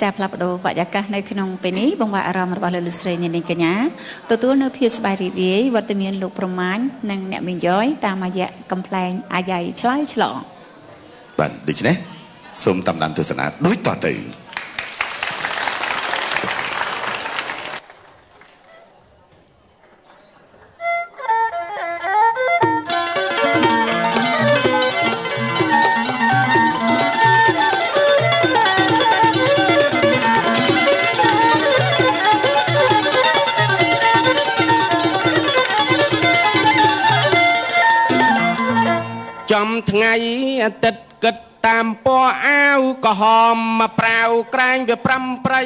ចាផ្លាប់ដោវយកាសនៅក្នុងពេលនេះបងប្អូនអារម្មណ៍របស់លោកលឹស្រីញញកញ្ញាទទួលនៅភាពសប្បាយរីករាយវត្តមានលោកប្រមាញ់និងអ្នកមីងយ៉យតាមរយៈកំ pl ែងអាយ៉ៃឆ្លើយឆ្លងបាទដូច្នេះសូមតាមដានទស្សនាដូចតទៅចំថ្ងៃអាទិត្យគិតតាមពណ៌អាវក្រហមមកប្រាវក្រែងវាប្រាំព្រៃ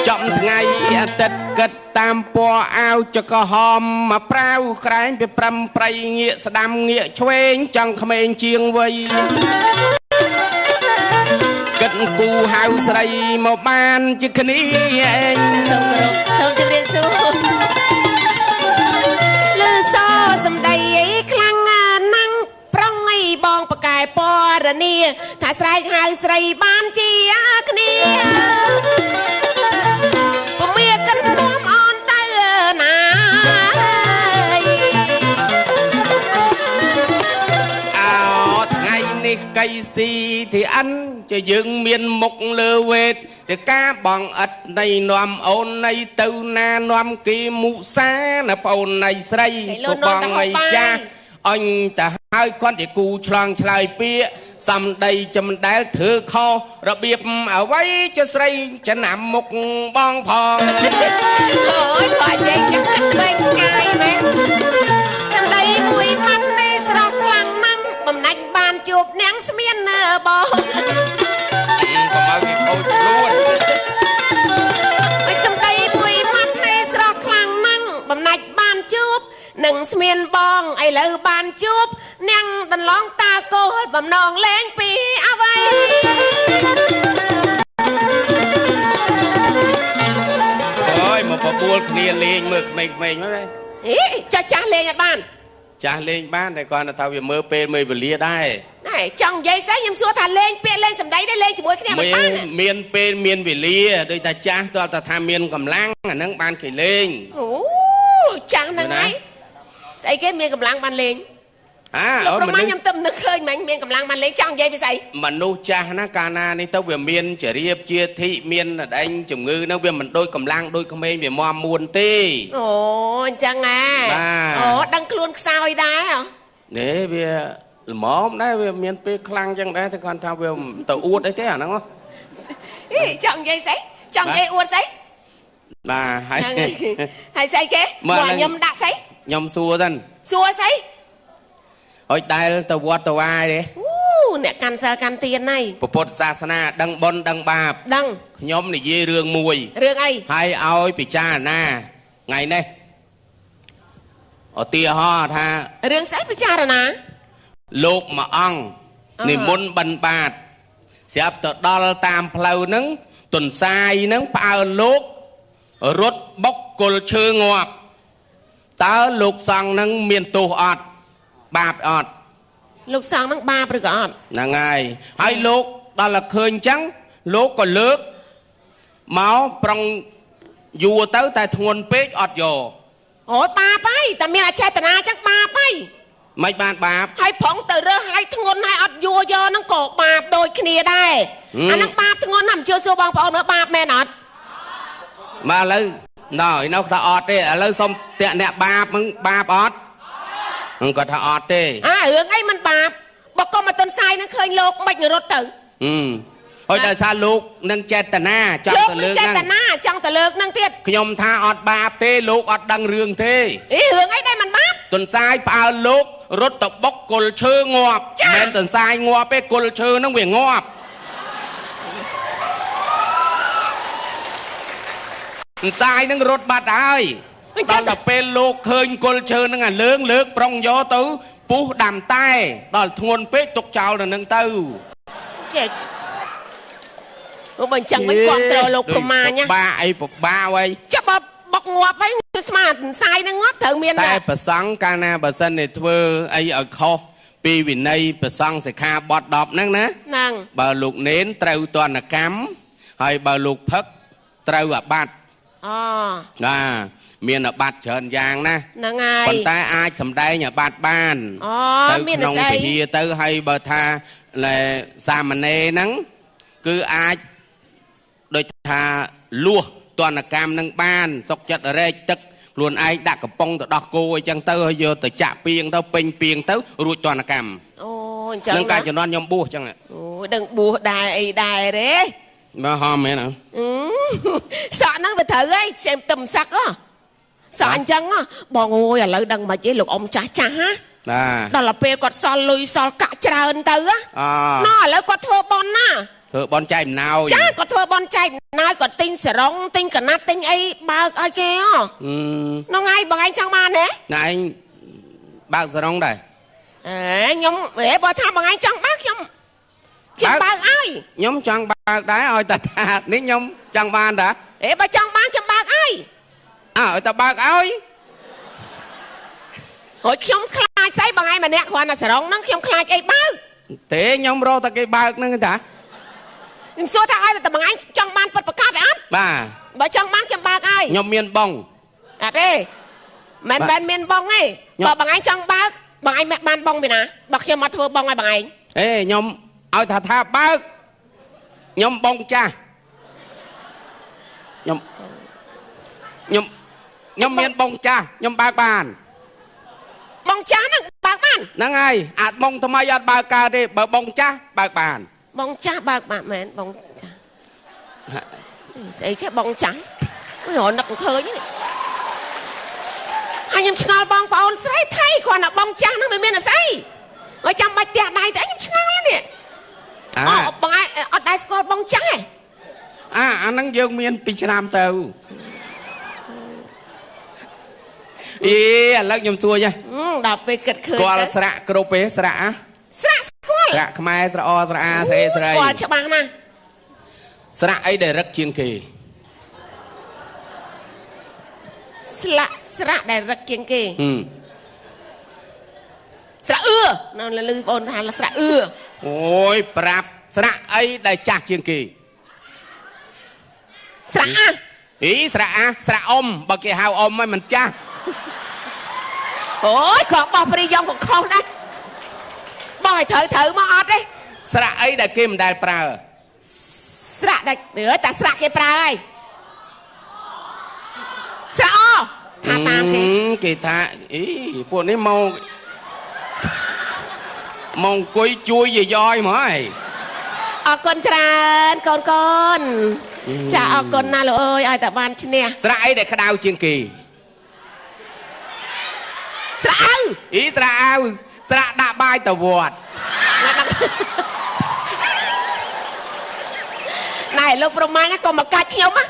ចំថ្ងៃអាទិត្យគិតតាមពណ៌អាវចក្រហមមកប្រាវក្រែងវាប្រាំព្រៃងាកស្ដាំងាកឆ្វេងចង់ក្មេងជាងវ័យគិតគូហៅស្រីមកបានជាគ្នាឯងសូមគោរពសូមជម្រាបសួរសំដីអីខ្លាំងណាស់ប្រុងអីបងប្រកែពរនីថាស្រែកហៅស្រីបានជាគ្នាពមៀកិនរួមអនទៅណាអោថ្ងៃនេះកៃស៊ីទីអានជាយើងមានមុខលើវេទតែការបងឥតនៃនាំអូននៃទៅណានាំគេមុសាណាប្អូននៃស្រីក៏បងអីចាស់អញទៅហើយគាត់ជាគូឆ្លងឆ្លើយពាក្យសំដីចំដែលធ្វើខុសរបៀបអ្វីជាស្រីចំណាំមុខបងផងអូយគាត់និយាយចឹងគិតវែងឆ្ងាយមែនសំដីមួយម៉ាត់នេះស្រស់ខ្លាំងណាស់បំណាច់បានជួបនាងស្មានបងកុំឲ្យគេខូចខ្លួនហើយសំដីមួយម៉ាត់នេះស្រស់ខ្លាំងណាស់បំណាច់បានជួបនឹងស្មានបងឥឡូវបានជួបនាងដន្លងតាកោបំណងលេងពីអ្វីអើយមកបបួលគ្នាលេងមើលក្មេងៗមកទេអីចាស់លេងអត់បានចាស់លេងបានតែគាត់ថាវាមើលពេលមើលវេលាដែរណែចង់និយាយស្អីខ្ញុំសួរថាលេងពាក្យលេងសម្ដីដែរលេងជាមួយគ្នាមិនបានមានពេលមានវេលាដូចថាចាស់តើថាមានកម្លាំងអាហ្នឹងបានគេលេងអូចាស់ហ្នឹងហើយស្អីគេមានកម្លាំងបានលេងអូប្រហែលខ្ញុំទៅនឹកឃើញមិញមានកម្លាំងបានលេងចង់និយាយពីស្អីមនុស្សចាស់ណាកាលណានេះទៅវាមានចរិយាជាធិមានអីជំងឺហ្នឹងវាមិនដូចកម្លាំងដូចក្មេងវាមមួនទេអូអញ្ចឹងអូដឹងខ្លួនខ្សោយដែរនេះវាល្មមដែរវាមានពេលខ្លាំងអញ្ចឹងដែរតែគាត់ថាវាទៅអួតអីទេអាហ្នឹងចង់និយាយស្អីចង់និយាយអួតស្អីបាទហើយស្អីគេមកខ្ញុំដាក់ស្អីខ្ញុំសួរសិនសួរស្អីអុយដែលទៅវត្តទៅវាយទេអូអ្នកកាន់សិលកាន់ទានហ្នឹងពុទ្ធសាសនាដឹងបុណ្យដឹងបាបដឹងខ្ញុំនិយាយរឿងមួយរឿងអីហើយឲ្យពិចារណាថ្ងៃនេះឧទាហរណ៍ថារឿងស្អីពិចារណាលោកមួយអង្គនិមន្តបិណ្ឌបាតស្រាប់ទៅដល់តាមផ្លូវហ្នឹងទន្សាយហ្នឹងផ្អើលលោករត់បុកគល់ឈើងាប់តើលោកសង្ឃហ្នឹងមានទោសអត់បាបអត់លោកសង្ឃហ្នឹងបាបឬក៏អត់ហ្នឹងហើយលោកដល់តែឃើញអញ្ចឹងលោកក៏លើកមកប្រុងយួរទៅតែធ្ងន់ពេកអត់យកអូយបាបហើយតែមានអចេតនាអញ្ចឹងបាបហើយមិនបានបាបហើយប្រងទៅរើសហើយធ្ងន់ហើយអត់យួរយកហ្នឹងក៏បាបដូចគ្នាដែរអាហ្នឹងបាបធ្ងន់ណាស់មិនជឿសួរបងប្អូនមើលបាបមែនអត់មកឥឡូវនៅថាអត់ទេឥឡូវសុំតាក់អ្នកបាបហ្នឹងបាបអត់គាត់ថាអត់ទេរឿងអីមិនបាបបើកុំមកទន្សាយនឹងឃើញលោកមិនរត់ទៅហើយដោយសារលោកនឹងចេតនាចង់ទៅលើកហ្នឹងចេតនាចង់ទៅលើកហ្នឹងទៀតខ្ញុំថាអត់បាបទេលោកអត់ដឹងរឿងទេរឿងអីដែលមិនបាបទន្សាយផ្អើលលោករត់ទៅបុកគល់ឈើងាប់មិនទន្សាយងាប់ទេគល់ឈើហ្នឹងវាងាប់ទន្សាយហ្នឹងរត់បាត់ហើយដល់តែពេលលោកឃើញគល់ឈើហ្នឹងអាលើកប្រុងយកទៅពុះដាំតែដល់ធ្ងន់ពេកទុកចោលនៅនឹងទៅចេះអូបើអញ្ចឹងមិនគ្រប់គ្រងលោកប្រមាញបាក់អីពិបាកអីចាប់បុកងាប់ហើយស្មារតីនឹងងាប់ត្រូវមានតែប្រសង់កាលណាបើសិនតែធ្វើអីឲ្យខុស ពីវិន័យប្រសង់សិក្ខាបទ10ហ្នឹងណា ហ្នឹង បើលោកនេនត្រូវទណ្ឌកម្មហើយបើលោកផឹកត្រូវអាបត្តិ អូ ណាមានអាបត្តិច្រើនយ៉ាងណា ហ្នឹងហើយ ប៉ុន្តែអាចសម្ដែងអាបត្តិបាន អូ ទៅ មាន ក្នុង ស្អី ពិធីទៅហើយបើថាសាមណេរហ្នឹងគឺអាចដូចថាលួសទណ្ឌកម្មនឹងបានសុកចិត្តរែកទឹកខ្លួនឯងដាក់កំប៉ុងទៅដោះគោអីចឹងទៅហើយយកទៅចាក់ពីងទៅពេញពីងទៅរួចទណ្ឌកម្ម អូអញ្ចឹង នឹងការជំនាន់ខ្ញុំបួសចឹង អូដឹងបួសដែរអីដែរទេ មកហមមែនអើ សក់ហ្នឹងវាត្រូវហើយផ្សេងទឹមសឹកហ៎សក់អញ្ចឹងបងអូយឥឡូវដឹងមិនទេលោកអ៊ំចាស់ចាស់ហ៎ ណា ដល់ទៅពេលគាត់សល់លុយសល់កាក់ច្រើនទៅហ៎ អ ណ៎ឥឡូវគាត់ធ្វើបន់ណា ធ្វើបនចែកអំណោយ ចាគាត់ធ្វើបន់ចែកណើគាត់ទិញសរងទិញកណាត់ទិញអីបើកឲ្យគេហ៎ហ្នឹងហើយបងឯងចង់បានទេ ណែឯងបើកសរងដែរ អេខ្ញុំបើថាបងឯងចង់បើកខ្ញុំបើកឲ្យ ខ្ញុំចង់បើកដែរឲ្យតែថានេះខ្ញុំចង់បានតា បើចង់បានខ្ញុំបើកឲ្យ ឲ្យតែបើកឲ្យ ហើយខ្ញុំខ្លាចស្អីបងឯងម្នាក់គ្រាន់តែសរងហ្នឹងខ្ញុំខ្លាចអីបើក ទេខ្ញុំរកតែគេបើកហ្នឹងតា ខ្ញុំសួរថាឲ្យតែបងឯងចង់បានពិតប្រកបទេអត់ បាទ បើចង់បានខ្ញុំបើកឲ្យ ខ្ញុំមានបង អត់ទេមិនមានបងទេបើបងឯងចង់បើកបងឯងបានបងពីណាបើខ្ញុំមកធ្វើបងឲ្យបងឯង ខ្ញុំឲ្យថាបើកខ្ញុំបងចាស់ខ្ញុំមានបងចាស់ខ្ញុំបើកបាន បងចាស់ហ្នឹងបើកបាន ហ្នឹងហើយអាចបងថ្មីអត់បើកកើតទេបើបងចាស់បើកបាន បងចាស់បើកបានមែនបងចាស់ស្អីចេះបងចាស់អើយរនឹកឃើញនេះហើយខ្ញុំឆ្ងល់បងប្អូនស្រីថៃគ្រាន់តែបងចាស់ហ្នឹងវាមានអស្អីហើយចាំបាច់ផ្ទះដៃទៅខ្ញុំឆ្ងល់នេះ បងឯងអត់ដែរស្គាល់បងចាស់ទេ អាហ្នឹងយើងមាន2ឆ្នាំទៅឥឡូវខ្ញុំសួរចា ដល់ពេលគិតឃើញ ស្គាល់ស្រៈគ្រប់ទេស្រៈ ស្រាក់ស្គាល់ ស្រៈខ្មែរស្រអស្រអាស្រីស្រី ស្គាល់ច្បាស់ណាស់ ស្រៈអីដែលរឹកជាងគេ ស្រាក់ដែលរឹកជាងគេ ស្រៈអឺនៅលឺបងថាស្រៈអឺ អូយប្រាប់ស្រៈអីដែលចាស់ជាងគេ ស្រៈស្រៈស្រៈអ៊ំបើគេហៅអ៊ំហើយមិនចាស់ អូយគ្រាប់បោះព្រីយ៉ងក៏ខុសដែរបងឲ្យត្រូវមកអត់ទេ ស្រៈអីដែលគេមិនដែលប្រើ ស្រៈដែលតែស្រៈគេប្រើហើយស្រៈអថាតាមគេ គេថាពួកនេះមកអង្គុយជួយយាយៗមកហើយ អរគុណច្រើនកូនកូនចាអរគុណណាស់លោកអើយឲ្យតែបានឈ្នះ ស្រៈអីដែលក្តៅជាងគេ ស្រៈអៅ ស្រៈអាវស្រៈដាក់បាយទៅវត្ត ណែលោកប្រមាញ់ក៏មកកាច់ខ្ញុំណា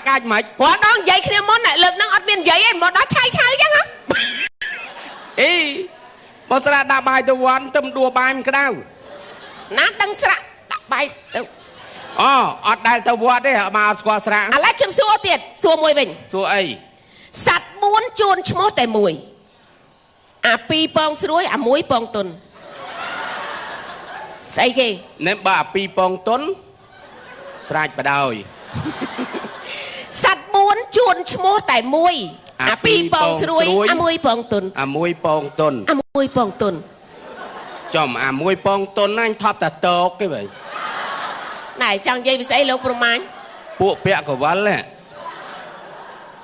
កាច់មិន ព្រោះដល់និយាយគ្នាមុនលើកហ្នឹងអត់មាននិយាយឯងមកដល់ឆៃអញ្ចឹងហ៎ បើស្រៈដាក់បាយទៅវត្តទៅដួបាយមិនក្តៅ ណាដឹងស្រៈដាក់បាយទៅ អត់ដែលទៅវត្តទេមកអត់ស្គាល់ស្រៈ ឥឡូវខ្ញុំសួរទៀតសួរមួយវិញ សួរអី សត្វ4ជួនឈ្មោះតែមួយអា2ពងស្រួយអា1ពងទុនស្អីគេ នេះបើអា2ពងទុនស្រាច់បដោយ សត្វ4ជួនឈ្មោះតែមួយអា2ពងស្រួយអា1ពងទុន អា1ពងទុន អា1ពងទុន ចំអា1ពងទុនហ្នឹងថប់តែតោកគេបើ ណែចង់និយាយពីស្អីលោកប្រមាញ់ ពួកពាក់កវល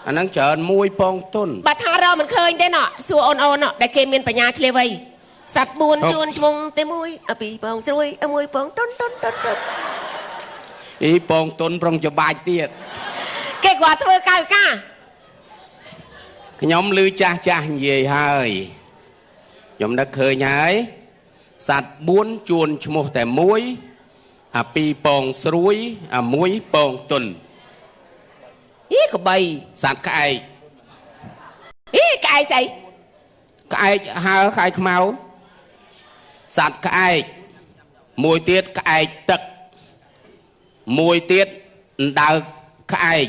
អាហ្នឹងច្រើន1ពងទុន បើថារកមិនឃើញទេសួរអូនដែលគេមានបញ្ញាឆ្លៀវវៃសត្វ4ជួនឈ្មោះតែមួយអា2ពងស្រួយអា1ពងទុន ពងទុនប្រងច្បាច់ទៀត គេគាត់ធ្វើកាយវិការ ខ្ញុំឮចាស់និយាយហើយខ្ញុំនឹកឃើញហើយសត្វ4ជួនឈ្មោះតែមួយអា2ពងស្រួយអា1ពងទុន ក្បី សត្វក្អែក ក្អែកស្អី ក្អែកហើក្អែកខ្មៅសត្វក្អែកមួយទៀតក្អែកទឹកមួយទៀតអណ្ដើកក្អែក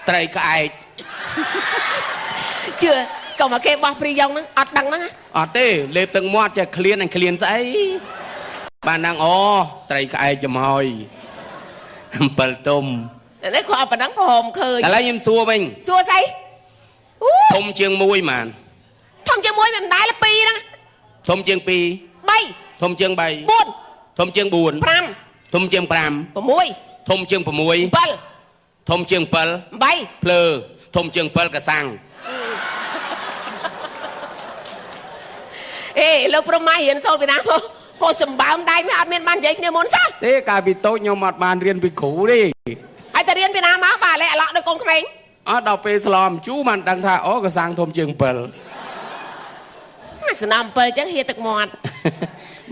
ត្រីក្អែក ជឿកុំមកគេបោះព្រីយ៉ងហ្នឹងអត់ដឹងហ្នឹង អត់ទេលេបទឹកមាត់ចេះឃ្លានអញឃ្លានស្អីបានហ្នឹងអូត្រីក្អែកចំហុយ7ទុំ នេះគាត់អត់ប៉ុណ្ណឹងក៏ហមឃើញ ឥឡូវខ្ញុំសួរវិញ សួរស្អីអូ ធំជាង1ម៉ាន ធំជាង1មិនដែរ2ហ្នឹង ធំជាង2 3 ធំជាង3 4 ធំជាង4 5 ធំជាង5 6 ធំជាង6 7 ធំជាង7 8 ភ្លើធំជាង7កសាំង អេលោកប្រម៉ៃរៀនសូត្រពីណាក៏សម្បើមដៃមិនអត់មានបាននិយាយគ្នាមុនសោះ ទេកាលពីតូចខ្ញុំអត់បានរៀនពីគ្រូទេ ហើយតែរៀនពីណាមកបាទលេអាឡក់ដូចកូនក្មេង អត់ដល់ពេលស្លមជូរបានដឹងថាអូកសាំងធំជាង7 ស្នាម7ចឹងហៀទឹកមាត់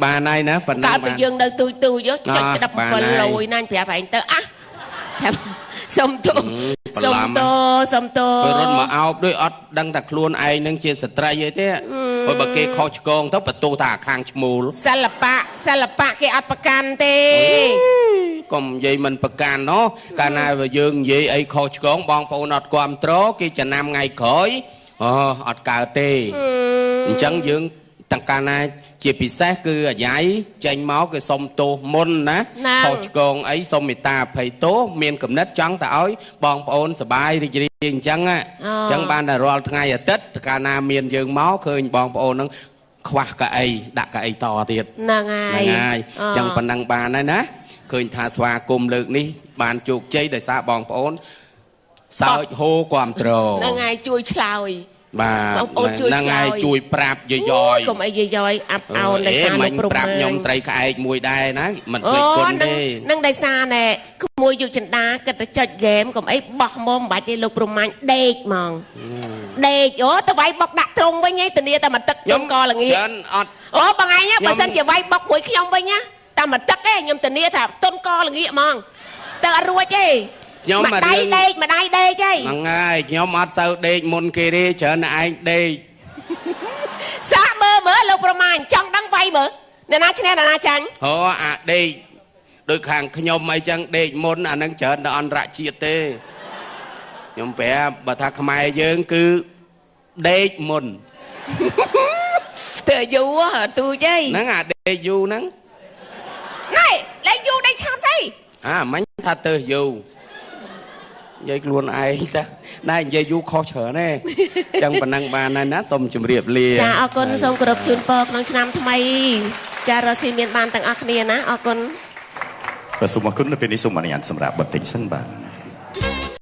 បានហើយណាប៉ុណ្ណឹង កាលពី បាន យើងនៅទូចយកចុចក្តាប់7លយណាញប្រាប់ឯងទៅអះសុំទោសុំទោសុំទោ ពេលរត់មកអោបដូចអត់ដឹងថាខ្លួនឯងនឹងជាស្ត្រីអីទេហើយបើគេខុសឆ្គងទៅបន្ទោសថាខាងឈ្មោល សិល្បៈគេអត់ប្រកាន់ទេ កុំនិយាយមិនប្រកាន់ណោះកាលណាយើងនិយាយអីខុសឆ្គងបងប្អូនអត់គាំទ្រគេចំណាំថ្ងៃក្រោយអូអត់កើតទេអញ្ចឹងយើងទាំងកាលណាជាពិសេសគឺអាយ៉ៃចេញមកគឺសុំទោសមុនណាខុសឆ្គងអីសុំមេត្តាអភ័យទោសមានកំណត់ចង់ទៅឲ្យបងប្អូនសប្បាយរីករាយអញ្ចឹងបានតែរាល់ថ្ងៃអាទិត្យកាលណាមានយើងមកឃើញបងប្អូននឹងខ្វះកៅអីដាក់កៅអីតទៀត ហ្នឹងហើយ អញ្ចឹងប៉ុណ្ណឹងបានហើយណាឃើញថាស្វាគមន៍លើកនេះបានជោគជ័យដោយសារបងប្អូនសើចហូរគាំទ្រ ហ្នឹងហើយជួយឆ្លើយ បាទបងប្អូនជួយឆ្លើយ ហ្នឹងហើយជួយប្រាប់យាយៗ កុំអីយាយអាប់អោនដោយសារលោកប្រមា ប្រាប់ខ្ញុំត្រីក្អែកមួយដែរណាមិនភ្លេចគុណទេ នឹងដោយសារណែក្មួយយុគចិន្តាគិតទៅចុចហ្គេមកុំអីបោះមកមិនបាច់ទេលោកប្រមាញ់ដេកហ្មងដេកអូទៅវាយបុកដាក់ត្រង់វិញឯងធានាតែមកទឹកខ្ញុំក៏ល្ងាច ច្រើនអត់ អូបងឯងបើសិនជាវាយបុកមួយខ្ញុំវិញណាតែមកទឹកឯងខ្ញុំធានាថាតុនកល្ងាចហ្មងទៅអត់រួចទេ ខ្ញុំ ម្ដាយដេកម្ដាយដេកឯង ហ្នឹងហើយខ្ញុំអត់សូវដេកមុនគេទេច្រើនតែឯងដេក សាកមើលលោកប្រមាញ់ចង់ដឹងវាយមើលអ្នកណាឈ្នះអ្នកណាចាញ់ អូអាដេកដូចខាងខ្ញុំអីចឹងដេកមុនអាហ្នឹងច្រើនតែអន្តរជាតិទេខ្ញុំប្រាប់បើថាខ្មែរយើងគឺដេកមុន ទៅយូរទូចឯង ហ្នឹងអាដេកយូរហ្នឹង ណែលេងយូរដេកឆាប់ស្អី អាមិញថាទៅយូរនិយាយខ្លួនឯងតាណែនិយាយយូរខុសច្រើនទេអញ្ចឹងប៉ុណ្ណឹងបានហើយណាសូមជម្រាបលា ចាអរគុណសូមគោរពជូនពរក្នុងឆ្នាំថ្មីចារស់ស៊ីមានបានទាំងអស់គ្នាណាអរគុណ បាទសូមអរគុណនៅពេលនេះសូមអនុញ្ញាតសម្រាប់បទពេញសិនបាទ